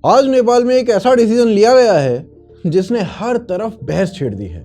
आज नेपाल में एक ऐसा डिसीजन लिया गया है जिसने हर तरफ बहस छेड़ दी है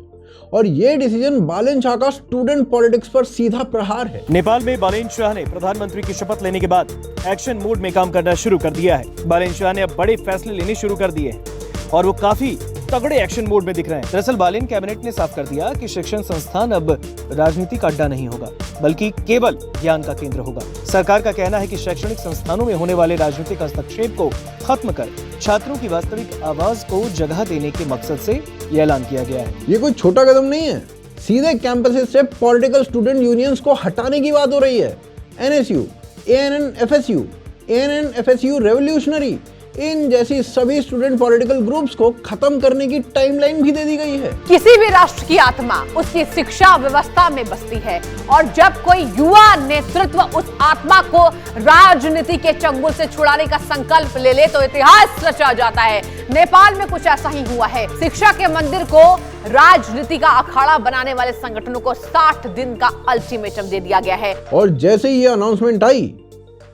और ये डिसीजन बालेन शाह का स्टूडेंट पॉलिटिक्स पर सीधा प्रहार है। नेपाल में बालेन शाह ने प्रधानमंत्री की शपथ लेने के बाद एक्शन मोड में काम करना शुरू कर दिया है। बालेन शाह ने अब बड़े फैसले लेने शुरू कर दिए हैं और वो काफी तगड़े एक्शन मोड में दिख रहे हैं। दरअसल बालेन कैबिनेट ने साफ कर दिया कि शिक्षण संस्थान अब राजनीति का अड्डा नहीं होगा बल्कि केवल ज्ञान का केंद्र होगा। सरकार का कहना है कि शैक्षणिक संस्थानों में होने वाले राजनीतिक हस्तक्षेप को खत्म कर छात्रों की वास्तविक आवाज को जगह देने के मकसद से ये ऐलान किया गया है। ये कोई छोटा कदम नहीं है, सीधे कैंपस से पॉलिटिकल स्टूडेंट यूनियंस को हटाने की बात हो रही है। एनएसयू, एएनएन-FSU रेवोल्यूशनरी, इन जैसी सभी स्टूडेंट पॉलिटिकल ग्रुप्स को खत्म करने की टाइमलाइन भी दे दी गई है। किसी भी राष्ट्र की आत्मा उसकी शिक्षा व्यवस्था में बसती है और जब कोई युवा नेतृत्व उस आत्मा को राजनीति के चंगुल से छुड़ाने का संकल्प ले ले तो इतिहास रचा जाता है। नेपाल में कुछ ऐसा ही हुआ है। शिक्षा के मंदिर को राजनीति का अखाड़ा बनाने वाले संगठनों को 60 दिन का अल्टीमेटम दे दिया गया है। और जैसे ही ये अनाउंसमेंट आई,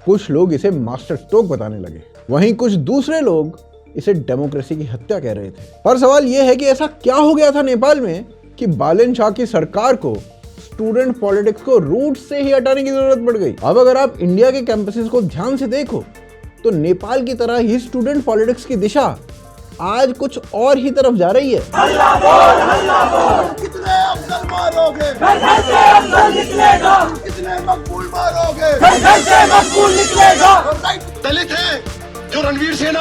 कुछ लोग इसे मास्टर स्ट्रोक बताने लगे, वहीं कुछ दूसरे लोग इसे डेमोक्रेसी की हत्या कह रहे थे। पर सवाल यह है कि ऐसा क्या हो गया था नेपाल में कि बालेन शाह की सरकार को स्टूडेंट पॉलिटिक्स को रूट से ही हटाने की जरूरत पड़ गई। अब अगर आप इंडिया के कैंपसेस को ध्यान से देखो तो नेपाल की तरह ही स्टूडेंट पॉलिटिक्स की दिशा आज कुछ और ही तरफ जा रही है। हल्ला बोल, कितने अफसर मारोगे, घर से अफसर निकलेगा, कितने मकबूल मारोगे, घर से मकबूल निकलेगा। दलित हैं जो रणवीर सेना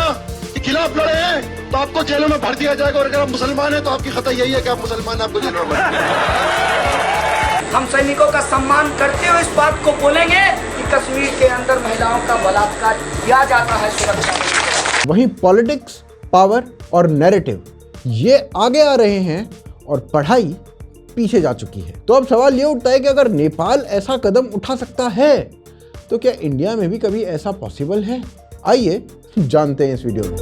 के खिलाफ लड़े हैं तो आपको जेलों में भर दिया जाएगा, और अगर आप मुसलमान हैं तो आपकी खता यही है कि आप मुसलमान, आपको जेलों में भर। हम सैनिकों का सम्मान करते हुए इस बात को बोलेंगे कि कश्मीर के अंदर महिलाओं का बलात्कार किया जाता है सुरक्षा। वहीं पॉलिटिक्स, पावर और नैरेटिव ये आगे आ रहे हैं और पढ़ाई पीछे जा चुकी है। तो अब सवाल ये उठता है कि अगर नेपाल ऐसा कदम उठा सकता है तो क्या इंडिया में भी कभी ऐसा पॉसिबल है? आइए जानते हैं इस वीडियो में।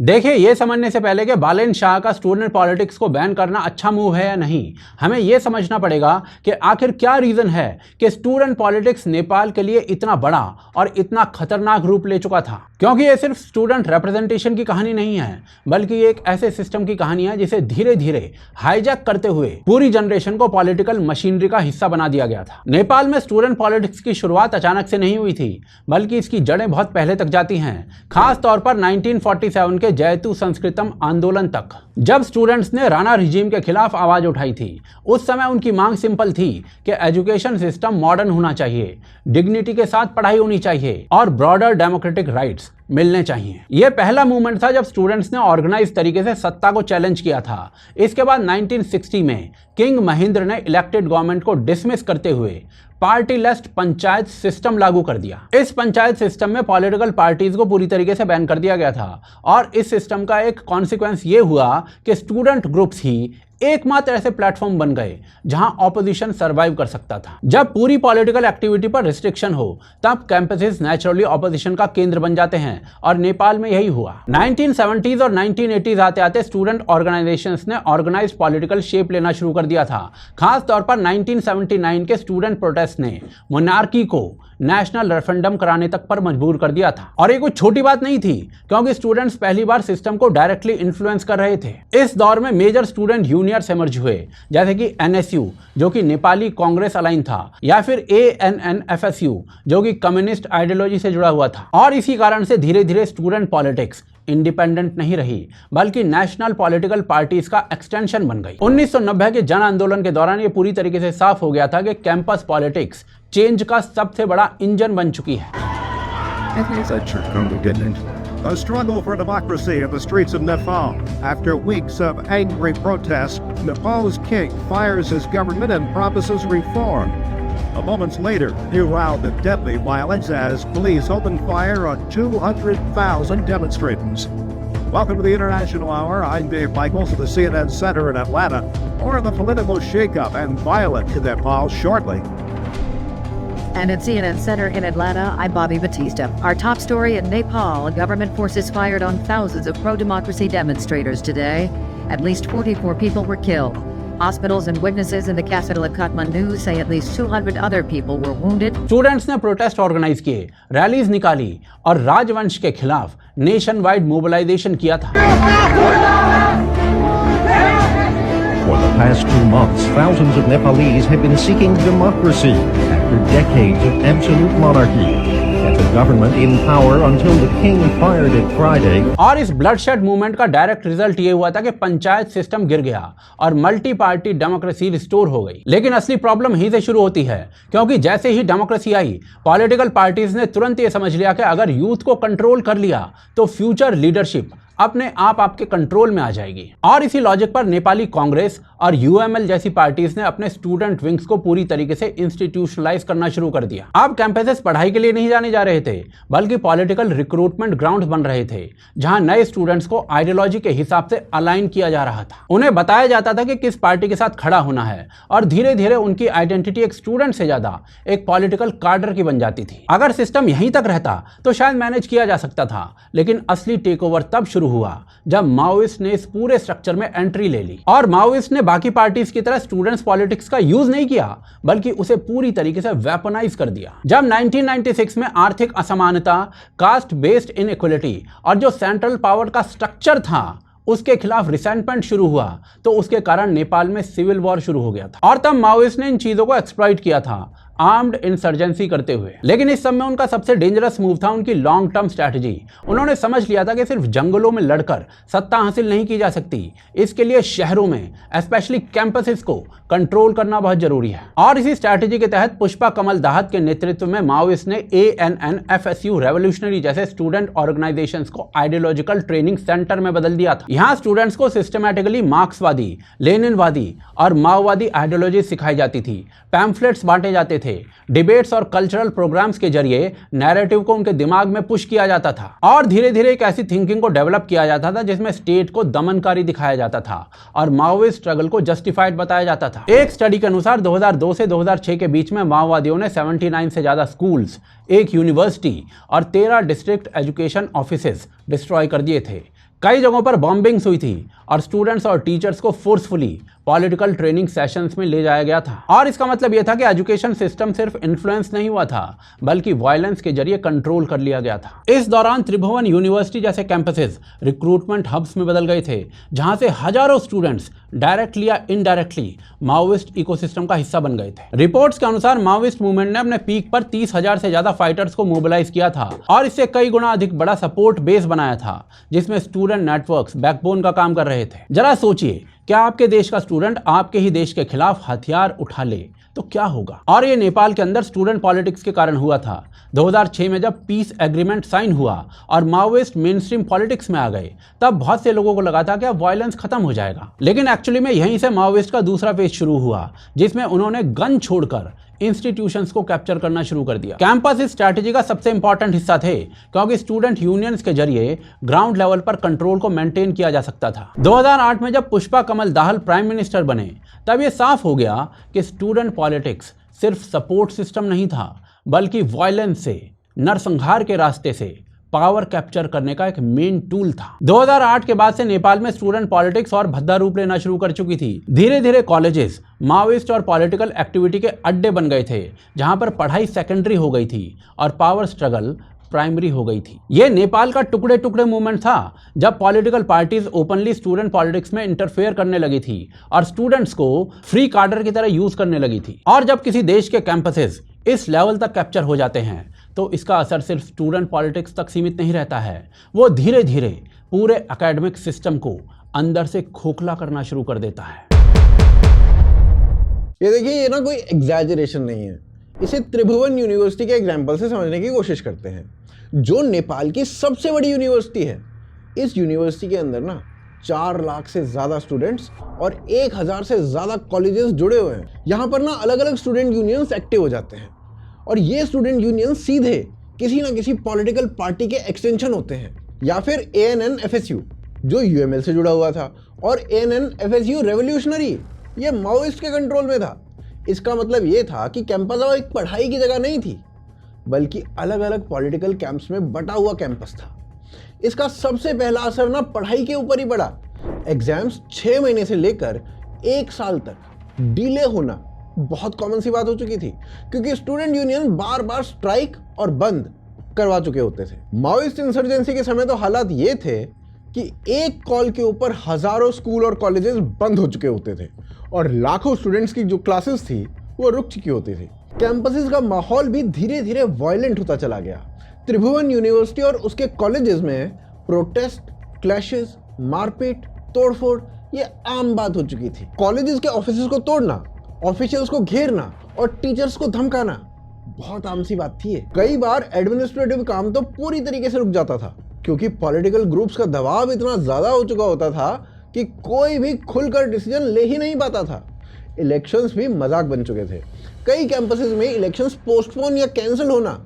देखिए, ये समझने से पहले कि बालेन शाह का स्टूडेंट पॉलिटिक्स को बैन करना अच्छा मूव है या नहीं, हमें ये समझना पड़ेगा कि आखिर क्या रीज़न है कि स्टूडेंट पॉलिटिक्स नेपाल के लिए इतना बड़ा और इतना खतरनाक रूप ले चुका था। क्योंकि ये सिर्फ स्टूडेंट रिप्रेजेंटेशन की कहानी नहीं है, बल्कि एक ऐसे सिस्टम की कहानी है जिसे धीरे धीरे हाईजैक करते हुए पूरी जनरेशन को पॉलिटिकल मशीनरी का हिस्सा बना दिया गया था। नेपाल में स्टूडेंट पॉलिटिक्स की शुरुआत अचानक से नहीं हुई थी, बल्कि इसकी जड़ें बहुत पहले तक जाती हैं, खास तौर पर 1947 के जयतु संस्कृतम आंदोलन तक, जब स्टूडेंट्स ने राणा रिजीम के खिलाफ आवाज उठाई थी। उस समय उनकी मांग सिंपल थी कि एजुकेशन सिस्टम मॉडर्न होना चाहिए, डिग्निटी के साथ पढ़ाई होनी चाहिए और ब्रॉडर डेमोक्रेटिक राइट्स मिलने चाहिए। यह पहला मूवमेंट था जब स्टूडेंट्स ने ऑर्गेनाइज तरीके से सत्ता को चैलेंज किया था। इसके बाद 1960 में किंग महेंद्र ने इलेक्टेड गवर्नमेंट को डिसमिस करते हुए पार्टी लेस्ट पंचायत सिस्टम लागू कर दिया। इस पंचायत सिस्टम में पॉलिटिकल पार्टीज को पूरी तरीके से बैन कर दिया गया था और इस सिस्टम का एक कॉन्सिक्वेंस ये हुआ कि स्टूडेंट ग्रुप्स ही एकमात्र ऐसे प्लेटफॉर्म बन गए जहां ऑपोजिशन सरवाइव कर सकता था। जब पूरी पॉलिटिकल एक्टिविटी पर रिस्ट्रिक्शन हो तब कैंपसेस नेचुरली ऑपोजिशन का केंद्र बन जाते हैं और नेपाल में यही हुआ। 1970s और 1980s आते आते स्टूडेंट ऑर्गेनाइजेशंस ने ऑर्गेनाइज पॉलिटिकल शेप लेना शुरू कर दिया था। खास तौर पर 1979 के स्टूडेंट प्रोटेस्ट ने मोनार्की को नेशनल रेफरेंडम कराने तक पर मजबूर कर दिया था। और ये कोई छोटी बात नहीं थी, क्योंकि स्टूडेंट्स पहली बार सिस्टम को डायरेक्टली इन्फ्लुएंस कर रहे थे। इस दौर में मेजर स्टूडेंट यूनियंस इमर्ज हुए, जैसे कि एनएसयू जो कि नेपाली कांग्रेस अलाइन था, या फिर एएनएन-FSU जो कि कम्युनिस्ट आइडियोलॉजी से जुड़ा हुआ था। और इसी कारण से धीरे धीरे स्टूडेंट पॉलिटिक्स इंडिपेंडेंट नहीं रही, बल्कि नेशनल पॉलिटिकल पार्टीज का एक्सटेंशन बन गई। 1990 के जन आंदोलन के दौरान ये पूरी तरीके से साफ हो गया था कि कैंपस पॉलिटिक्स चेंज का सबसे बड़ा इंजन बन चुकी है। A struggle for democracy in the streets of Nepal. After weeks of angry protests, Nepal's king fires his government and promises reform. A moment later, new round of deadly violence as police open fire on 200,000 demonstrators. Welcome to the International Hour. I'm Dave Michaels at the CNN Center in Atlanta. More of the political shakeup and violence in Nepal shortly. And at CNN Center in Atlanta, I'm Bobby Batista. Our top story in Nepal, government forces fired on thousands of pro-democracy demonstrators today. At least 44 people were killed. Hospitals and witnesses in the capital of Kathmandu say at least 200 other people were wounded. Students ने protest organise किए, rallies निकाली और राजवंश के खिलाफ nation wide mobilisation किया था। For the past 2 months, thousands of Nepalese have been seeking democracy after decades of absolute monarchy. And the government in power until the king fired it Friday. और इस bloodshed movement का direct result ये हुआ था कि panchayat system गिर गया और मल्टी पार्टी डेमोक्रेसी रिस्टोर हो गई। लेकिन असली प्रॉब्लम यहीं से शुरू होती है, क्योंकि जैसे ही डेमोक्रेसी आई, पॉलिटिकल पार्टीज ने तुरंत ये समझ लिया कि अगर यूथ को कंट्रोल कर लिया तो फ्यूचर लीडरशिप अपने आप आपके कंट्रोल में आ जाएगी। और इसी लॉजिक पर नेपाली कांग्रेस और यूएमएल जैसी पार्टीज ने अपने स्टूडेंट विंग्स को पूरी तरीके से इंस्टीट्यूशनलाइज करना शुरू कर दिया। अब कैंपसेस पढ़ाई के लिए नहीं जाने जा रहे थे, बल्कि पॉलिटिकल रिक्रूटमेंट ग्राउंड बन रहे थे, जहां नए स्टूडेंट्स को आइडियोलॉजी के हिसाब से अलाइन किया जा रहा था। उन्हें बताया जाता था कि किस पार्टी के साथ खड़ा होना है और धीरे धीरे उनकी आइडेंटिटी एक स्टूडेंट से ज्यादा एक पॉलिटिकल कार्डर की बन जाती थी। अगर सिस्टम यहीं तक रहता तो शायद मैनेज किया जा सकता था, लेकिन असली टेक ओवर तब शुरू हुआ जब माओइस्ट ने इस पूरे स्ट्रक्चर में एंट्री ले ली। और माओइस्ट ने बाकी पार्टीज की तरह स्टूडेंट्स पॉलिटिक्स का यूज नहीं किया, बल्कि उसे पूरी तरीके से वेपनाइज कर दिया। जब 1996 में आर्थिक असमानता, कास्ट बेस्ड इनइक्वालिटी और जो सेंट्रल पावर का स्ट्रक्चर था उसके खिलाफ रिसेंटमेंट शुरू हुआ, तो उसके कारण नेपाल में सिविल वॉर शुरू हो गया था। और तब माओइस्ट ने इन चीजों को एक्सप्लॉइट किया था, आर्म्ड इंसर्जेंसी करते हुए। लेकिन इस समय उनका सबसे डेंजरस मूव था उनकी लॉन्ग टर्म स्ट्रैटेजी। उन्होंने समझ लिया था कि सिर्फ जंगलों में लड़कर सत्ता हासिल नहीं की जा सकती, इसके लिए शहरों में स्पेशली कैंपसेस को कंट्रोल करना बहुत जरूरी है। और इसी स्ट्रैटेजी के तहत पुष्पा कमल दाहत के नेतृत्व में माओइस्ट ने ANNFSU रेवोल्यूशनरी जैसे स्टूडेंट ऑर्गेनाइजेशंस को आइडियोलॉजिकल ट्रेनिंग सेंटर में बदल दिया था। यहाँ स्टूडेंट्स को सिस्टमैटिकली मार्क्सवादी, लेनिनवादी और माओवादी आइडियोलॉजी सिखाई जाती थी, पैम्फलेट्स बांटे जाते थे, डिबेट्स और कल्चरल प्रोग्राम्स के जरिए नैरेटिव को उनके दिमाग में पुश किया जाता था और धीरे धीरे एक ऐसी थिंकिंग को डेवलप किया जाता था जिसमें स्टेट को दमनकारी दिखाया जाता था और माओइस्ट स्ट्रगल को जस्टिफाइड बताया जाता था। एक स्टडी के अनुसार 2002 से 2006 के बीच में माओवादियों ने 79 से ज्यादा स्कूल्स, एक यूनिवर्सिटी और 13 डिस्ट्रिक्ट एजुकेशन ऑफिसेज डिस्ट्रॉय कर दिए थे। कई जगहों पर बॉम्बिंग्स हुई थी और स्टूडेंट्स और टीचर्स को फोर्सफुली पॉलिटिकल ट्रेनिंग सेशंस में ले जाया गया था। और इसका मतलब यह था कि एजुकेशन सिस्टम सिर्फ इन्फ्लुएंस नहीं हुआ था, बल्कि वायलेंस के जरिए कंट्रोल कर लिया गया था। इस दौरान त्रिभुवन यूनिवर्सिटी जैसे कैंपसेस रिक्रूटमेंट हब्स में बदल गए थे, जहां से हजारों स्टूडेंट्स डायरेक्टली या इनडायरेक्टली माओइस्ट इकोसिस्टम का हिस्सा बन गए थे। रिपोर्ट्स के अनुसार माओइस्ट मूवमेंट ने अपने पीक पर 30,000 से ज्यादा फाइटर्स को मोबिलाइज किया था और इससे कई गुना अधिक बड़ा सपोर्ट बेस बनाया था, जिसमें स्टूडेंट नेटवर्क्स बैकबोन का काम कर रहे थे। जरा सोचिए, क्या आपके देश का स्टूडेंट आपके ही देश के खिलाफ हथियार उठा ले तो क्या होगा? और ये नेपाल के अंदर स्टूडेंट पॉलिटिक्स के कारण हुआ था। 2006 में जब पीस एग्रीमेंट साइन हुआ और माओइस्ट मेन स्ट्रीम पॉलिटिक्स में आ गए, तब बहुत से लोगों को लगा था कि अब वायलेंस खत्म हो जाएगा। लेकिन एक्चुअली में यहीं से माओइस्ट का दूसरा फेज शुरू हुआ, जिसमें उन्होंने गन छोड़कर इंस्टीट्यूशंस को कैप्चर करना शुरू कर दिया। कैंपस इस स्ट्रैटेजी का सबसे इंपॉर्टेंट हिस्सा थे, क्योंकि स्टूडेंट यूनियंस के जरिए ग्राउंड लेवल पर कंट्रोल को मेंटेन किया जा सकता था। 2008 में जब पुष्पा कमल दाहल प्राइम मिनिस्टर बने, तब यह साफ हो गया कि स्टूडेंट पॉलिटिक्स सिर्फ सपोर्ट सिस्टम नहीं था, बल्कि वायलेंस से, नरसंहार के रास्ते से पावर कैप्चर करने का एक मेन टूल था। 2008 के बाद से नेपाल में स्टूडेंट पॉलिटिक्स और भद्दा रूप लेना शुरू कर चुकी थी। धीरे धीरे कॉलेजेस माओइस्ट और पॉलिटिकल एक्टिविटी के अड्डे बन गए थे, जहां पर पढ़ाई सेकेंडरी हो गई थी और पावर स्ट्रगल प्राइमरी हो गई थी। यह नेपाल का टुकड़े टुकड़े मूवमेंट था, जब political parties openly student politics में इंटरफेयर करने लगी थी और स्टूडेंट्स को फ्री कार्डर की तरह यूज करने लगी थी। और जब किसी देश के कैंपसेस इस लेवल तक कैप्चर हो जाते हैं, तो इसका असर सिर्फ स्टूडेंट पॉलिटिक्स तक सीमित नहीं रहता है, वो धीरे धीरे पूरे एकेडमिक सिस्टम को अंदर से खोखला करना शुरू कर देता है। ये देखिए, ये ना कोई एग्जैजरेशन नहीं है, इसे त्रिभुवन यूनिवर्सिटी के एग्जाम्पल से समझने की कोशिश करते हैं, जो नेपाल की सबसे बड़ी यूनिवर्सिटी है। इस यूनिवर्सिटी के अंदर ना 4 लाख से ज़्यादा स्टूडेंट्स और 1000 से ज़्यादा कॉलेजेस जुड़े हुए हैं। यहाँ पर ना अलग अलग स्टूडेंट यूनियंस एक्टिव हो जाते हैं और ये स्टूडेंट यूनियन सीधे किसी ना किसी पॉलिटिकल पार्टी के एक्सटेंशन होते हैं, या फिर ANNFSU जो UML से जुड़ा हुआ था, और ANNFSU रेवोल्यूशनरी ये माओइस्ट के कंट्रोल में था। इसका मतलब ये था कि कैंपस अब एक पढ़ाई की जगह नहीं थी, बल्कि अलग अलग पॉलिटिकल कैंप्स में बटा हुआ कैंपस था। इसका सबसे पहला असर ना पढ़ाई के ऊपर ही पड़ा। एग्जाम्स 6 महीने से लेकर 1 साल तक डिले होना बहुत कॉमन सी बात हो चुकी थी, क्योंकि स्टूडेंट यूनियन बार बार स्ट्राइक और बंद करवा चुके होते थे। माओइस्ट इंसर्जेंसी के समय तो हालात ये थे कि एक कॉल के ऊपर हजारों स्कूल और कॉलेजेस बंद हो चुके होते थे और लाखों स्टूडेंट्स की जो क्लासेस थी वो रुक चुकी होती थी। कैंपसेस का माहौल भी धीरे धीरे वायलेंट होता चला गया। त्रिभुवन यूनिवर्सिटी और उसके कॉलेजेस में प्रोटेस्ट, क्लैशेस, मारपीट, तोड़फोड़ ये आम बात हो चुकी थी। कॉलेजेस के ऑफिसेस को तोड़ना, ऑफिशियल्स को घेरना और टीचर्स को धमकाना बहुत आम सी बात थी। कई बार एडमिनिस्ट्रेटिव काम तो पूरी तरीके से रुक जाता था, क्योंकि पॉलिटिकल ग्रुप्स का दबाव इतना ज्यादा हो चुका होता था कि कोई भी खुलकर डिसीजन ले ही नहीं पाता था। इलेक्शंस भी मजाक बन चुके थे। कई कैंपसेस में इलेक्शंस पोस्टपोन या कैंसिल होना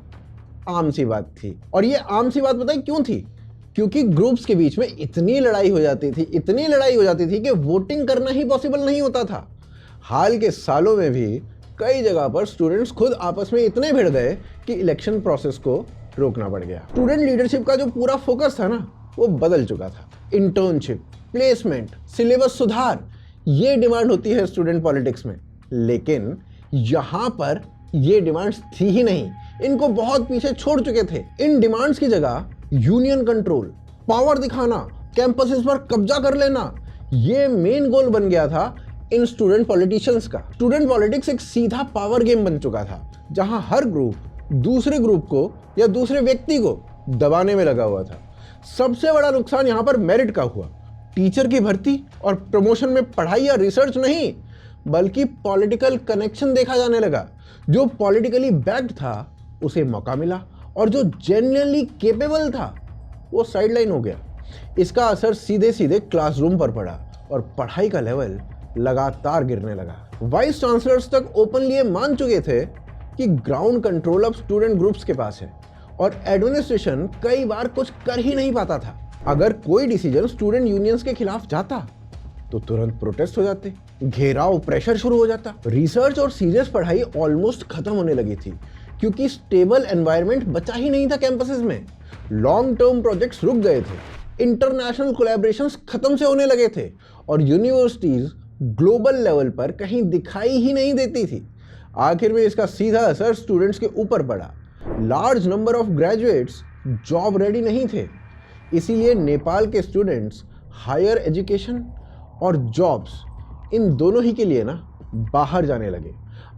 आम सी बात थी। और ये आम सी बात बताइए क्यों थी? क्योंकि ग्रुप्स के बीच में इतनी लड़ाई हो जाती थी कि वोटिंग करना ही पॉसिबल नहीं होता था। हाल के सालों में भी कई जगह पर स्टूडेंट्स खुद आपस में इतने भिड़ गए कि इलेक्शन प्रोसेस को रोकना पड़ गया। स्टूडेंट लीडरशिप का जो पूरा फोकस था ना, वो बदल चुका था। इंटर्नशिप, प्लेसमेंट, सिलेबस सुधार, ये डिमांड होती है स्टूडेंट पॉलिटिक्स में। लेकिन यहाँ पर ये डिमांड्स थी ही नहीं, इनको बहुत पीछे छोड़ चुके थे। इन डिमांड्स की जगह यूनियन कंट्रोल, पावर दिखाना, कैंपसेस पर कब्जा कर लेना, ये मेन गोल बन गया था इन स्टूडेंट पॉलिटिशियंस का। स्टूडेंट पॉलिटिक्स एक सीधा पावर गेम बन चुका था, जहां हर ग्रुप दूसरे ग्रुप को या दूसरे व्यक्ति को दबाने में लगा हुआ था। सबसे बड़ा नुकसान यहाँ पर मेरिट का हुआ। टीचर की भर्ती और प्रमोशन में पढ़ाई या रिसर्च नहीं, बल्कि पॉलिटिकल कनेक्शन देखा जाने लगा। जो पॉलिटिकली बैक्ड था उसे मौका मिला और जो जेन्युइनली केपेबल था वो साइडलाइन हो गया। इसका असर सीधे सीधे क्लासरूम पर पड़ा और पढ़ाई का लेवल लगातार गिरने लगा। वाइस चांसलर्स तक ओपनली ये मान चुके थे कि ग्राउंड कंट्रोल अब स्टूडेंट ग्रुप्स के पास है और एडमिनिस्ट्रेशन कई बार कुछ कर ही नहीं पाता था। अगर कोई डिसीजन स्टूडेंट यूनियंस के खिलाफ जाता तो तुरंत प्रोटेस्ट हो जाते, घेराव, प्रेशर शुरू हो जाता। रिसर्च और सीरियस पढ़ाई ऑलमोस्ट खत्म होने लगी थी, क्योंकि स्टेबल एनवायरनमेंट बचा ही नहीं था कैंपसेस में। लॉन्ग टर्म प्रोजेक्ट्स रुक गए थे, इंटरनेशनल कोलैबोरेशंस खत्म से होने लगे थे और यूनिवर्सिटीज ग्लोबल लेवल पर कहीं दिखाई ही नहीं देती थी। आखिर में इसका सीधा असर स्टूडेंट्स के ऊपर पड़ा। Large number of graduates job ready नहीं थे, इसीलिए नेपाल के स्टूडेंट्स हायर एजुकेशन और जॉब्स इन दोनों ही के लिए ना बाहर जाने लगे।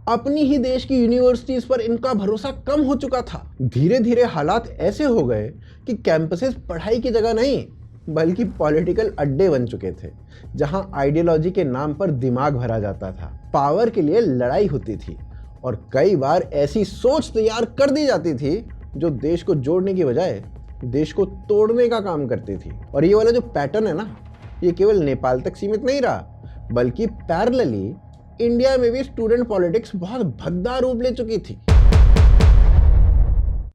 अपनी ही देश की यूनिवर्सिटीज पर इनका भरोसा कम हो चुका था। धीरे धीरे हालात ऐसे हो गए कि कैंपसेस पढ़ाई की जगह नहीं बल्कि पॉलिटिकल अड्डे बन चुके थे, जहां आइडियोलॉजी के नाम पर दिमाग भरा जाता था, पावर के लिए लड़ाई होती थी और कई बार ऐसी सोच तैयार कर दी जाती थी जो देश को जोड़ने की बजाय देश को तोड़ने का काम करती थी। और ये वाला जो पैटर्न है ना, ये केवल नेपाल तक सीमित नहीं रहा, बल्कि पैरेलली इंडिया में भी स्टूडेंट पॉलिटिक्स बहुत भद्दा रूप ले चुकी थी।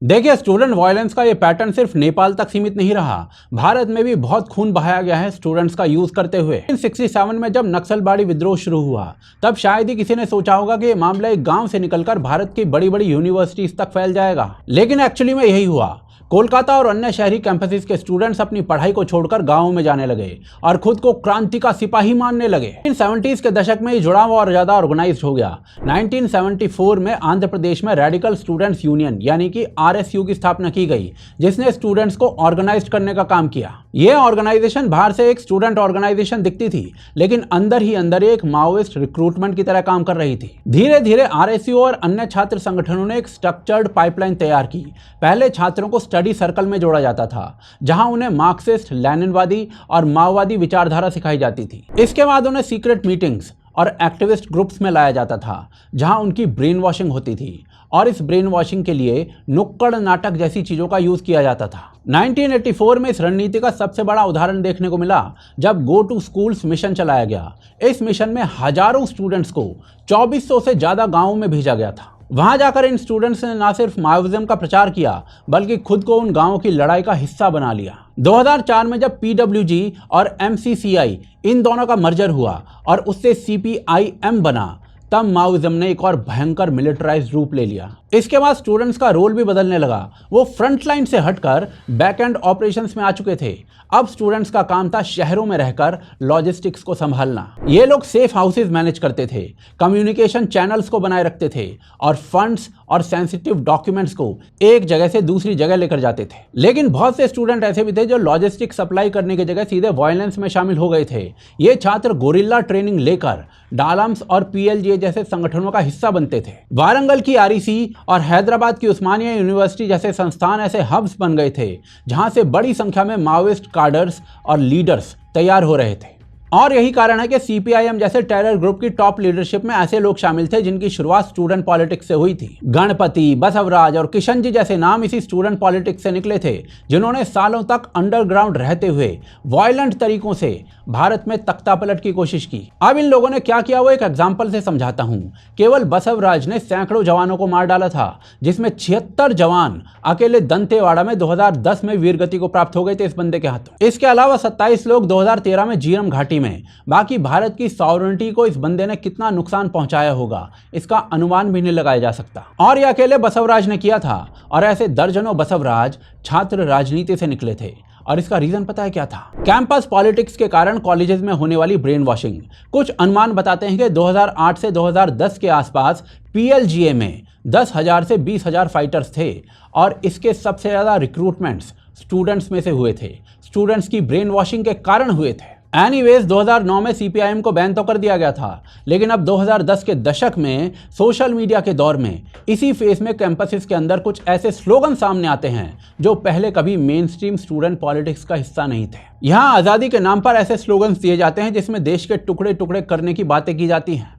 देखिए, स्टूडेंट वायलेंस का ये पैटर्न सिर्फ नेपाल तक सीमित नहीं रहा, भारत में भी बहुत खून बहाया गया है स्टूडेंट्स का यूज करते हुए। 1967 में जब नक्सलवाड़ी विद्रोह शुरू हुआ, तब शायद ही किसी ने सोचा होगा कि ये मामला एक गांव से निकलकर भारत की बड़ी बड़ी यूनिवर्सिटीज तक फैल जाएगा, लेकिन एक्चुअली में यही हुआ। कोलकाता और अन्य शहरी कैंपसेस के स्टूडेंट्स अपनी पढ़ाई को छोड़कर गांवों में जाने लगे और खुद को क्रांति का सिपाही मानने लगे। 1970s के दशक में ये जुड़ाव और ज्यादा ऑर्गेनाइज्ड हो गया। 1974 में आंध्र प्रदेश में रेडिकल स्टूडेंट्स यूनियन यानी कि RSU की स्थापना की गई, जिसने स्टूडेंट्स को ऑर्गेनाइज करने का काम किया। यह ऑर्गेनाइजेशन बाहर से एक स्टूडेंट ऑर्गेनाइजेशन दिखती थी, लेकिन अंदर ही अंदर एक माओइस्ट रिक्रूटमेंट की तरह काम कर रही थी। धीरे धीरे RSU और अन्य छात्र संगठनों ने एक स्ट्रक्चर्ड पाइपलाइन तैयार की। पहले छात्रों को स्टडी सर्कल में जोड़ा जाता था, जहां उन्हें मार्क्सिस्ट, लेनिनवादी और माओवादी विचारधारा सिखाई जाती थी। इसके बाद उन्हें सीक्रेट मीटिंग्स और एक्टिविस्ट ग्रुप्स में लाया जाता था, जहां उनकी ब्रेन वॉशिंग होती थी और इस ब्रेन वॉशिंग के लिए नुक्कड़ नाटक जैसी चीजों का यूज किया जाता था। 1984 में इस रणनीति का सबसे बड़ा उदाहरण देखने को मिला जब गो टू स्कूल्स मिशन चलाया गया। इस मिशन में हजारों स्टूडेंट्स को 2400 से ज्यादा गांवों में भेजा गया था। वहां जाकर इन स्टूडेंट्स ने न सिर्फ माओइज्म का प्रचार किया, बल्कि खुद को उन गांवों की लड़ाई का हिस्सा बना लिया। 2004 में जब PWG और MCCI इन दोनों का मर्जर हुआ और उससे CPIM बना, तब माओइज्म ने एक और भयंकर मिलिटराइज्ड रूप ले लिया। इसके बाद स्टूडेंट्स का रोल भी बदलने लगा। वो फ्रंट लाइन से हटकर बैक एंड ऑपरेशंस में आ चुके थे। अब स्टूडेंट्स का काम था शहरों में रहकर लॉजिस्टिक्स को संभालना। ये लोग सेफ हाउसेज मैनेज करते थे, कम्युनिकेशन चैनल्स को बनाए रखते थे और फंड्स और सेंसिटिव डॉक्यूमेंट्स को एक जगह से दूसरी जगह लेकर जाते थे। लेकिन बहुत से स्टूडेंट ऐसे भी थे जो लॉजिस्टिक सप्लाई करने की जगह सीधे वायलेंस में शामिल हो गए थे। ये छात्र गोरिल्ला ट्रेनिंग लेकर डालम्स और पीएलजीए जैसे संगठनों का हिस्सा बनते थे। वारंगल की आरईसी और हैदराबाद की उस्मानिया यूनिवर्सिटी जैसे संस्थान ऐसे हब्स बन गए थे जहां से बड़ी संख्या में माओइस्ट कार्डर्स और लीडर्स तैयार हो रहे थे। और यही कारण है कि सीपीआईएम जैसे टेरर ग्रुप की टॉप लीडरशिप में ऐसे लोग शामिल थे जिनकी शुरुआत स्टूडेंट पॉलिटिक्स से हुई थी। गणपति, बसवराज और किशन जी जैसे नाम इसी स्टूडेंट पॉलिटिक्स से निकले थे, जिन्होंने सालों तक अंडरग्राउंड रहते हुए वायलेंट तरीकों से भारत में तख्तापलट की कोशिश की। अब इन लोगों ने क्या किया वो एक एग्जाम्पल से समझाता हूं। केवल बसवराज ने सैकड़ों जवानों को मार डाला था, जिसमें 76 जवान अकेले दंतेवाड़ा में 2010 में वीरगति को प्राप्त हो गए थे इस बंदे के हाथों। इसके अलावा 27 लोग 2013 में जीरम घाटी में। बाकी भारत की सॉवरेनिटी को इस बंदे ने कितना नुकसान पहुंचाया होगा इसका अनुमान भी नहीं लगाया जा सकता। और यह अकेले बसवराज ने किया था, और ऐसे दर्जनों बसवराज छात्र राजनीति से निकले थे। और इसका रीजन पता है क्या था? कैंपस पॉलिटिक्स के कारण कॉलेजेस में होने वाली ब्रेन वॉशिंग। कुछ अनुमान बताते हैं कि 2008 से 2010 के आसपास पीएलजीए में 10,000 से 20,000 फाइटर्स थे, और इसके सबसे ज्यादा रिक्रूटमेंट्स स्टूडेंट्स में से हुए थे। स्टूडेंट्स की ब्रेन वॉशिंग के कारण हुए थे। एनीवेज 2009 में सीपीआईएम को बैन तो कर दिया गया था, लेकिन अब 2010 के दशक में सोशल मीडिया के दौर में इसी फेज में कैंपसेस के अंदर कुछ ऐसे स्लोगन सामने आते हैं जो पहले कभी मेन स्ट्रीम स्टूडेंट पॉलिटिक्स का हिस्सा नहीं थे। यहाँ आज़ादी के नाम पर ऐसे स्लोगन्स दिए जाते हैं जिसमें देश के टुकड़े टुकड़े करने की बातें की जाती हैं।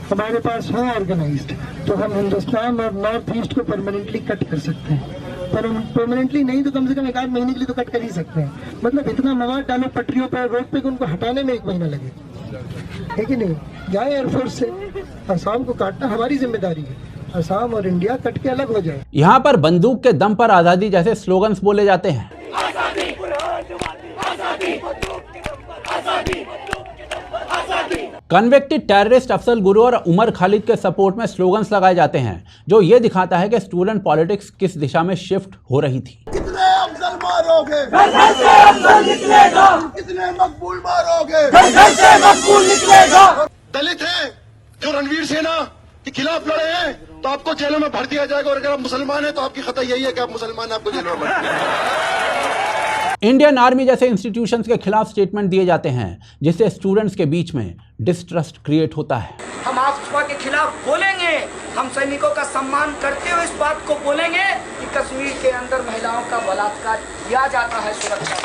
हमारे पास है ऑर्गेनाइज्ड, तो हम हिंदुस्तान और नॉर्थ ईस्ट को परमानेंटली कट कर सकते हैं। पर परमानेंटली नहीं तो कम से कम 1 महीने के लिए तो कट कर ही सकते हैं। मतलब इतना मवाद डालो पटरियों पर, रोड पे, कि उनको हटाने में 1 महीना लगे, है कि नहीं? जाए एयरफोर्स से, असम को काटना हमारी जिम्मेदारी है। असम और इंडिया कट के अलग हो जाए। यहाँ पर बंदूक के दम पर आजादी जैसे स्लोगन्स बोले जाते हैं। कन्विक्टेड टेररिस्ट अफजल गुरु और उमर खालिद के सपोर्ट में स्लोगन्स लगाए जाते हैं, जो ये दिखाता है कि स्टूडेंट पॉलिटिक्स किस दिशा में शिफ्ट हो रही थी। कितने अफजल मारोगे? घर से अफजल निकलेगा। कितने मकबूल मारोगे? घर से मकबूल निकलेगा। दलित है जो रणवीर सेना के खिलाफ लड़े हैं तो आपको जेलों में भर दिया जाएगा, और अगर आप मुसलमान हैं तो आपकी खता यही है कि आप मुसलमान हैं, आपको जेलों में भर दिया जाएगा। इंडियन आर्मी जैसे इंस्टीट्यूशंस के खिलाफ स्टेटमेंट दिए जाते हैं, जिससे स्टूडेंट्स के बीच में डिस्ट्रस्ट क्रिएट होता है। हम आफ्सपा के खिलाफ बोलेंगे, हम सैनिकों का सम्मान करते हुए इस बात को बोलेंगे कि कश्मीर के अंदर महिलाओं का बलात्कार किया जाता है सुरक्षा।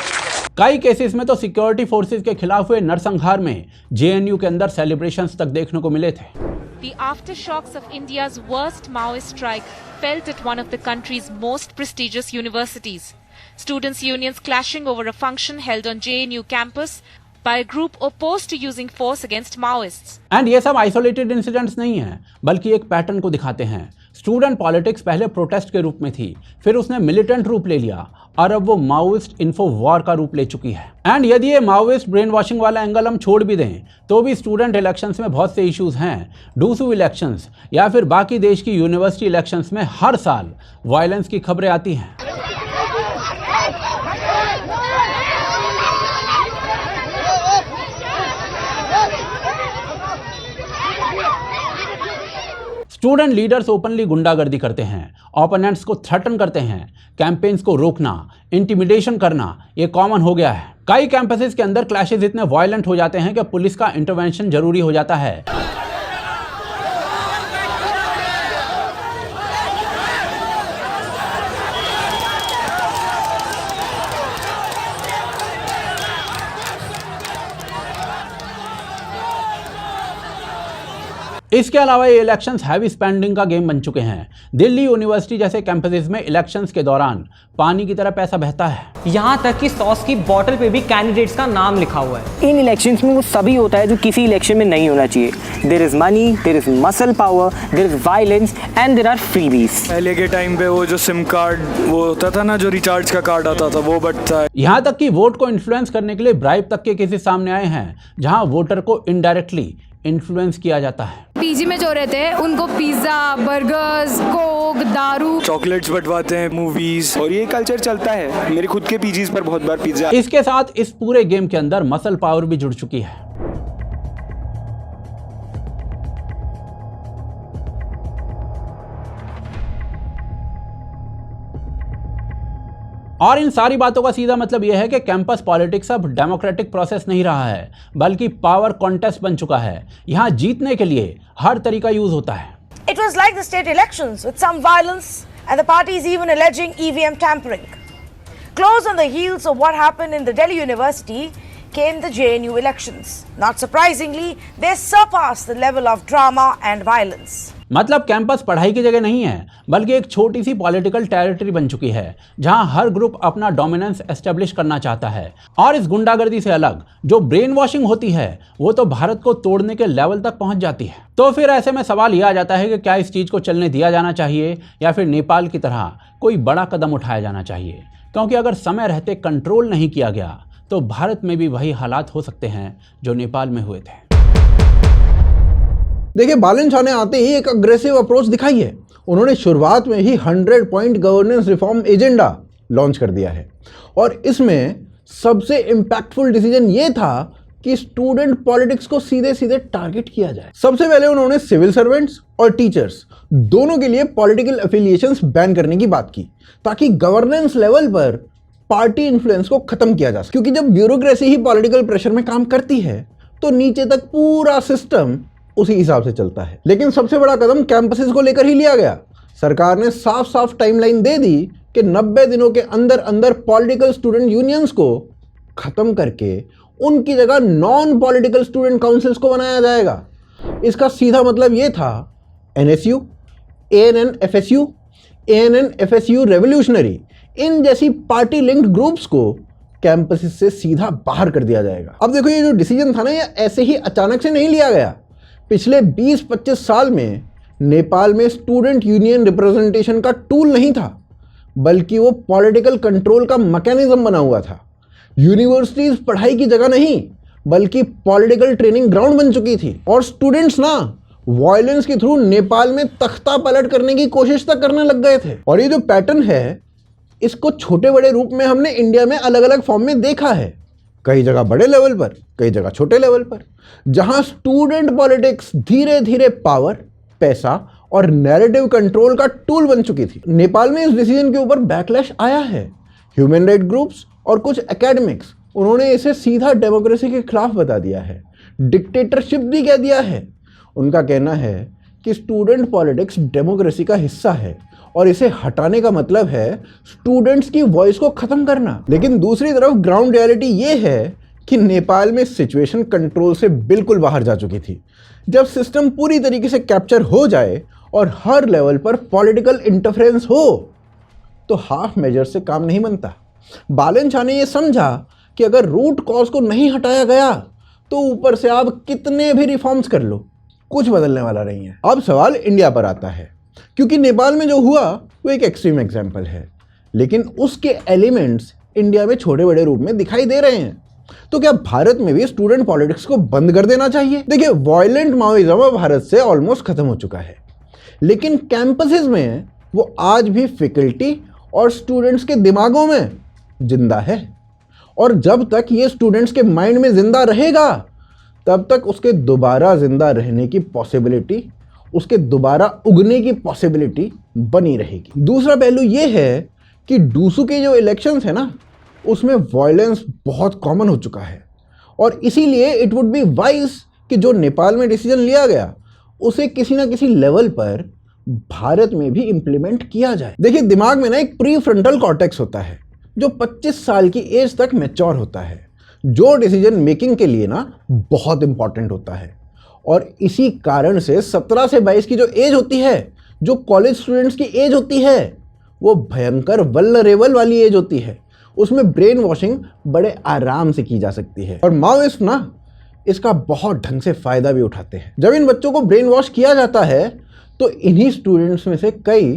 कई केसेस में तो सिक्योरिटी फोर्सेस के खिलाफ हुए नरसंहार में जेएनयू के अंदर सेलिब्रेशंस तक देखने को मिले थे। The aftershocks of India's worst Maoist strike felt at one of the country's most prestigious universities. Students' unions clashing over a function held on JNU campus by a group opposed to using force against Maoists. And ये सब isolated incidents नहीं हैं, बल्कि एक pattern को दिखाते हैं। Student politics पहले प्रोटेस्ट के रूप में थी, फिर उसने मिलिटेंट रूप ले लिया, और अब वो माओइस्ट इन्फो वॉर का रूप ले चुकी है। एंड यदि ये माओइस्ट ब्रेन वॉशिंग वाला एंगल हम छोड़ भी दें, तो भी स्टूडेंट इलेक्शंस में बहुत से इश्यूज हैं। डूसू इलेक्शंस या फिर बाकी देश की यूनिवर्सिटी इलेक्शंस में हर साल वायलेंस की खबरें आती हैं। स्टूडेंट लीडर्स ओपनली गुंडागर्दी करते हैं, ओपोनेंट्स को थ्रेटन करते हैं। कैंपेन्स को रोकना, इंटिमिडेशन करना ये कॉमन हो गया है। कई कैंपसेस के अंदर क्लैशेस इतने वायलेंट हो जाते हैं कि पुलिस का इंटरवेंशन जरूरी हो जाता है। इसके अलावा ये इलेक्शंस हैवी स्पेंडिंग का गेम बन चुके हैं। दिल्ली यूनिवर्सिटी जैसे कैंपसेस में इलेक्शंस के दौरान पानी की तरह पैसा बहता है। यहाँ तक कि सॉस की बोतल पे भी कैंडिडेट्स का नाम लिखा हुआ है। इन इलेक्शंस में वो सभी होता है जो किसी इलेक्शन में नहीं होना चाहिए। There is money, there is muscle power, there is violence and there are freebies. पहले के टाइम पे वो जो सिम कार्ड वो होता था ना, जो रिचार्ज का कार्ड आता था, वो बटता है। यहाँ तक कि वोट को इन्फ्लुएंस करने के लिए ब्राइब तक के केसेस सामने आए हैं, जहाँ वोटर को इनडायरेक्टली इन्फ्लुएंस किया जाता है। पीजी में जो रहते हैं उनको पिज्जा, बर्गर्स, कोक, दारू, चॉकलेट्स बंटवाते हैं, मूवीज, और ये कल्चर चलता है। मेरे खुद के पीजीज पर बहुत बार पिज्जा। इसके साथ इस पूरे गेम के अंदर मसल पावर भी जुड़ चुकी है। और इन सारी बातों का सीधा मतलब यह है कि कैंपस पॉलिटिक्स अब डेमोक्रेटिक प्रोसेस नहीं रहा है, बल्कि पावर कॉन्टेस्ट बन चुका है। यहाँ जीतने के लिए हर तरीका यूज होता है। It was like the state elections with some violence and the parties even alleging EVM tampering. Close on the heels of what happened in the Delhi University came the JNU elections. Not surprisingly, they surpassed the level of drama and violence. मतलब campus पढ़ाई की जगह नहीं है, बल्कि एक छोटी सी political territory बन चुकी है, जहां हर ग्रुप अपना डोमिनेंस एस्टेब्लिश करना चाहता है। और इस गुंडागर्दी से अलग जो ब्रेन वॉशिंग होती है, वो तो भारत को तोड़ने के लेवल तक पहुंच जाती है। तो फिर ऐसे में सवाल यह आ जाता है कि क्या इस चीज़ को चलने दिया जाना चाहिए या फिर नेपाल की तरह कोई बड़ा कदम उठाया जाना चाहिए? क्योंकि अगर समय रहते कंट्रोल नहीं किया गया तो भारत में भी वही हालात हो सकते हैं जो नेपाल में हुए थे। देखिए, बालन शाह ने आते ही एक अग्रेसिव अप्रोच दिखाई है। उन्होंने शुरुआत में ही 100 point governance reform agenda launch कर दिया है, और इसमें सबसे इम्पैक्टफुल डिसीजन ये था कि स्टूडेंट पॉलिटिक्स को सीधे सीधे टारगेट किया जाए। सबसे पहले उन्होंने सिविल सर्वेंट्स और टीचर्स दोनों के लिए पॉलिटिकल एफिलिएशंस बैन करने की बात की, ताकि गवर्नेंस लेवल पर पार्टी इन्फ्लुएंस को खत्म किया जा सके। क्योंकि जब ब्यूरोक्रेसी ही पॉलिटिकल प्रेशर में काम करती है तो नीचे तक पूरा सिस्टम उसी हिसाब से चलता है। लेकिन सबसे बड़ा कदम कैंपसेस को लेकर ही लिया गया। सरकार ने साफ साफ टाइमलाइन दे दी कि 90 दिनों के अंदर अंदर पॉलिटिकल स्टूडेंट यूनियंस को खत्म करके उनकी जगह नॉन पॉलिटिकल स्टूडेंट काउंसिल्स को बनाया जाएगा। इसका सीधा मतलब ये था NSU, ANN-FSU, ANN-FSU रेवोल्यूशनरी, इन जैसी पार्टी लिंक्ड ग्रुप्स को कैंपस से सीधा बाहर कर दिया जाएगा। अब देखो, ये जो डिसीजन था ना, ये ऐसे ही अचानक से नहीं लिया गया। पिछले 20-25 साल में नेपाल में स्टूडेंट यूनियन रिप्रेजेंटेशन का टूल नहीं था, बल्कि वो पॉलिटिकल कंट्रोल का मैकेनिज्म बना हुआ था। यूनिवर्सिटीज पढ़ाई की जगह नहीं, बल्कि पॉलिटिकल ट्रेनिंग ग्राउंड बन चुकी थी। और स्टूडेंट्स ना वायलेंस के थ्रू नेपाल में तख्ता पलट करने की कोशिश तक करने लग गए थे। और ये जो पैटर्न है, इसको छोटे बड़े रूप में हमने इंडिया में अलग अलग फॉर्म में देखा है। कई जगह बड़े लेवल पर, कई जगह छोटे लेवल पर, जहां स्टूडेंट पॉलिटिक्स धीरे धीरे पावर, पैसा और नैरेटिव कंट्रोल का टूल बन चुकी थी। नेपाल में इस डिसीजन के ऊपर बैकलैश आया है। ह्यूमन राइट ग्रुप्स और कुछ एकेडमिक्स, उन्होंने इसे सीधा डेमोक्रेसी के खिलाफ बता दिया है, डिक्टेटरशिप भी कह दिया है। उनका कहना है कि स्टूडेंट पॉलिटिक्स डेमोक्रेसी का हिस्सा है और इसे हटाने का मतलब है स्टूडेंट्स की वॉइस को खत्म करना। लेकिन दूसरी तरफ ग्राउंड रियलिटी ये है कि नेपाल में सिचुएशन कंट्रोल से बिल्कुल बाहर जा चुकी थी। जब सिस्टम पूरी तरीके से कैप्चर हो जाए और हर लेवल पर पॉलिटिकल इंटरफेरेंस हो तो हाफ मेजर से काम नहीं बनता। बालन शाह ने यह समझा कि अगर रूट कॉज को नहीं हटाया गया तो ऊपर से आप कितने भी रिफॉर्म्स कर लो, कुछ बदलने वाला नहीं है। अब सवाल इंडिया पर आता है, क्योंकि नेपाल में जो हुआ वो एक एक्सट्रीम एग्जाम्पल है, लेकिन उसके एलिमेंट्स इंडिया में छोटे बड़े रूप में दिखाई दे रहे हैं। तो क्या भारत में भी स्टूडेंट पॉलिटिक्स को बंद कर देना चाहिए? देखिए, वायलेंट माओइज्म भारत से ऑलमोस्ट खत्म हो चुका है, लेकिन कैंपसेस में वो आज भी फैकल्टी और स्टूडेंट्स के दिमागों में जिंदा है। और जब तक ये स्टूडेंट्स के माइंड में जिंदा रहेगा, तब तक उसके दोबारा जिंदा रहने की पॉसिबिलिटी, उसके दोबारा उगने की पॉसिबिलिटी बनी रहेगी। दूसरा पहलू ये है कि डूसू के जो इलेक्शंस है ना, उसमें वायलेंस बहुत कॉमन हो चुका है, और इसीलिए इट वुड बी वाइज कि जो नेपाल में डिसीजन लिया गया उसे किसी ना किसी लेवल पर भारत में भी इंप्लीमेंट किया जाए। देखिए, दिमाग में ना एक प्री फ्रंटल कॉर्टेक्स होता है जो 25 साल की एज तक मैच्योर होता है, जो डिसीजन मेकिंग के लिए ना बहुत इंपॉर्टेंट होता है। और इसी कारण से 17 से 22 की जो एज होती है, जो कॉलेज स्टूडेंट्स की एज होती है, वो भयंकर वल्नरेबल वाली एज होती है। उसमें ब्रेन वॉशिंग बड़े आराम से की जा सकती है और माओइस्ट ना इसका बहुत ढंग से फायदा भी उठाते हैं। जब इन बच्चों को ब्रेन वॉश किया जाता है तो इन्हीं स्टूडेंट्स में से कई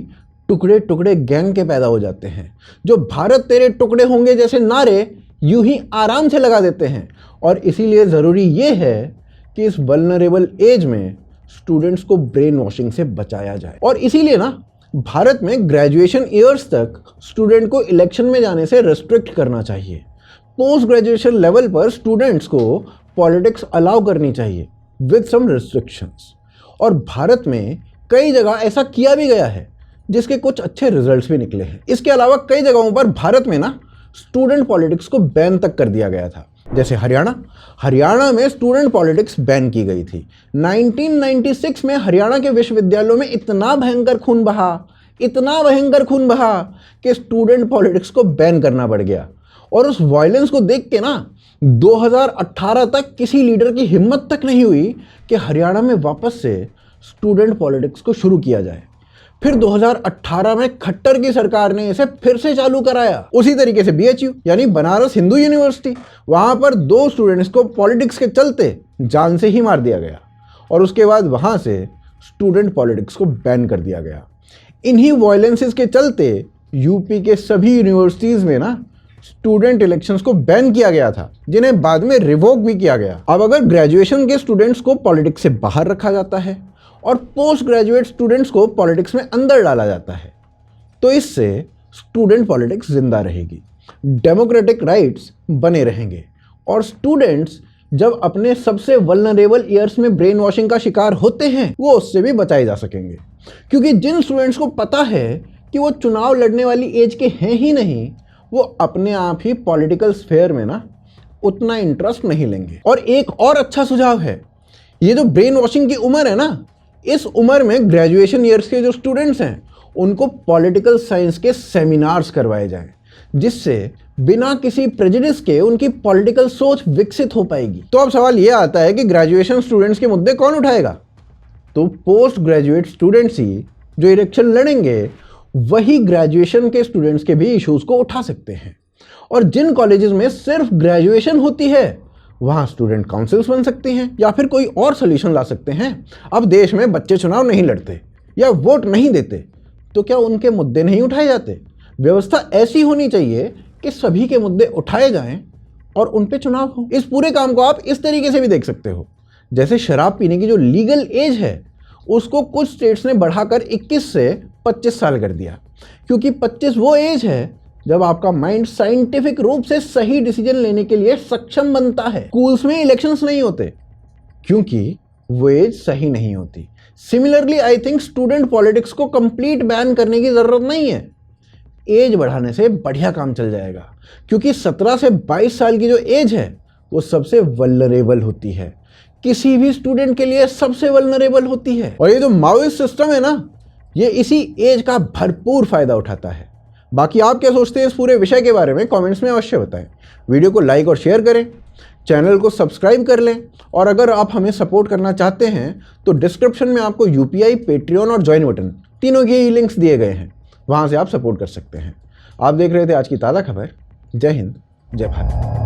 टुकड़े टुकड़े गैंग के पैदा हो जाते हैं, जो भारत तेरे टुकड़े होंगे जैसे नारे यूं ही आराम से लगा देते हैं। और इसीलिए ज़रूरी ये है कि इस वल्नरेबल एज में स्टूडेंट्स को ब्रेन वॉशिंग से बचाया जाए। और इसीलिए ना भारत में ग्रेजुएशन ईयर्स तक स्टूडेंट को इलेक्शन में जाने से रेस्ट्रिक्ट करना चाहिए। पोस्ट ग्रेजुएशन लेवल पर स्टूडेंट्स को पॉलिटिक्स अलाउ करनी चाहिए विद सम रिस्ट्रिक्शंस। और भारत में कई जगह ऐसा किया भी गया है जिसके कुछ अच्छे रिजल्ट्स भी निकले हैं। इसके अलावा कई जगहों पर भारत में ना स्टूडेंट पॉलिटिक्स को बैन तक कर दिया गया था, जैसे हरियाणा में स्टूडेंट पॉलिटिक्स बैन की गई थी। 1996 में हरियाणा के विश्वविद्यालयों में इतना भयंकर खून बहा कि स्टूडेंट पॉलिटिक्स को बैन करना पड़ गया। और उस वायलेंस को देख के ना 2018 तक किसी लीडर की हिम्मत तक नहीं हुई कि हरियाणा में वापस से स्टूडेंट पॉलिटिक्स को शुरू किया जाए। फिर 2018 में खट्टर की सरकार ने इसे फिर से चालू कराया। उसी तरीके से BHU यानी बनारस हिंदू यूनिवर्सिटी, वहां पर 2 स्टूडेंट्स को पॉलिटिक्स के चलते जान से ही मार दिया गया और उसके बाद वहां से स्टूडेंट पॉलिटिक्स को बैन कर दिया गया। इन्हीं वायलेंसेस के चलते यूपी के सभी यूनिवर्सिटीज में ना स्टूडेंट इलेक्शंस को बैन किया गया था, जिन्हें बाद में रिवोक भी किया गया। अब अगर ग्रेजुएशन के स्टूडेंट्स को पॉलिटिक्स से बाहर रखा जाता है और पोस्ट ग्रेजुएट स्टूडेंट्स को पॉलिटिक्स में अंदर डाला जाता है तो इससे स्टूडेंट पॉलिटिक्स जिंदा रहेगी, डेमोक्रेटिक राइट्स बने रहेंगे और स्टूडेंट्स जब अपने सबसे वल्नरेबल ईयर्स में ब्रेन वॉशिंग का शिकार होते हैं वो उससे भी बचाए जा सकेंगे। क्योंकि जिन स्टूडेंट्स को पता है कि वो चुनाव लड़ने वाली एज के हैं ही नहीं, वो अपने आप ही पॉलिटिकल स्फेयर में ना उतना इंटरेस्ट नहीं लेंगे। और एक और अच्छा सुझाव है, ये जो ब्रेन वॉशिंग की उम्र है ना, इस उम्र में ग्रेजुएशन ईयर्स के जो स्टूडेंट्स हैं उनको पॉलिटिकल साइंस के सेमिनार्स करवाए जाएं, जिससे बिना किसी प्रेजुडिस के उनकी पॉलिटिकल सोच विकसित हो पाएगी। तो अब सवाल ये आता है कि ग्रेजुएशन स्टूडेंट्स के मुद्दे कौन उठाएगा? तो पोस्ट ग्रेजुएट स्टूडेंट्स ही जो इलेक्शन लड़ेंगे वही ग्रेजुएशन के स्टूडेंट्स के भी इश्यूज को उठा सकते हैं। और जिन कॉलेजेस में सिर्फ ग्रेजुएशन होती है वहां स्टूडेंट काउंसिल्स बन सकते हैं या फिर कोई और सोल्यूशन ला सकते हैं। अब देश में बच्चे चुनाव नहीं लड़ते या वोट नहीं देते तो क्या उनके मुद्दे नहीं उठाए जाते? व्यवस्था ऐसी होनी चाहिए कि सभी के मुद्दे उठाए जाएं और उन पे चुनाव हो। इस पूरे काम को आप इस तरीके से भी देख सकते हो, जैसे शराब पीने की जो लीगल एज है उसको कुछ स्टेट्स ने बढ़ाकर 21 से 25 साल कर दिया, क्योंकि 25 वो एज है जब आपका माइंड साइंटिफिक रूप से सही डिसीजन लेने के लिए सक्षम बनता है। स्कूल्स में इलेक्शंस नहीं होते क्योंकि वो एज सही नहीं होती। Similarly I think student politics को कंप्लीट बैन करने की जरूरत नहीं है, एज बढ़ाने से बढ़िया काम चल जाएगा, क्योंकि 17 से 22 साल की जो एज है वो सबसे वल्नरेबल होती है, किसी भी स्टूडेंट के लिए सबसे वल्नरेबल होती है। और ये जो माओइस्ट सिस्टम है ना, ये इसी एज का भरपूर फायदा उठाता है। बाकी आप क्या सोचते हैं इस पूरे विषय के बारे में कमेंट्स में अवश्य बताएं। वीडियो को लाइक और शेयर करें, चैनल को सब्सक्राइब कर लें और अगर आप हमें सपोर्ट करना चाहते हैं तो डिस्क्रिप्शन में आपको UPI, पेट्रियन और ज्वाइन बटन तीनों के ही लिंक्स दिए गए हैं, वहां से आप सपोर्ट कर सकते हैं। आप देख रहे थे आज की ताज़ा खबर। जय हिंद, जय भारत।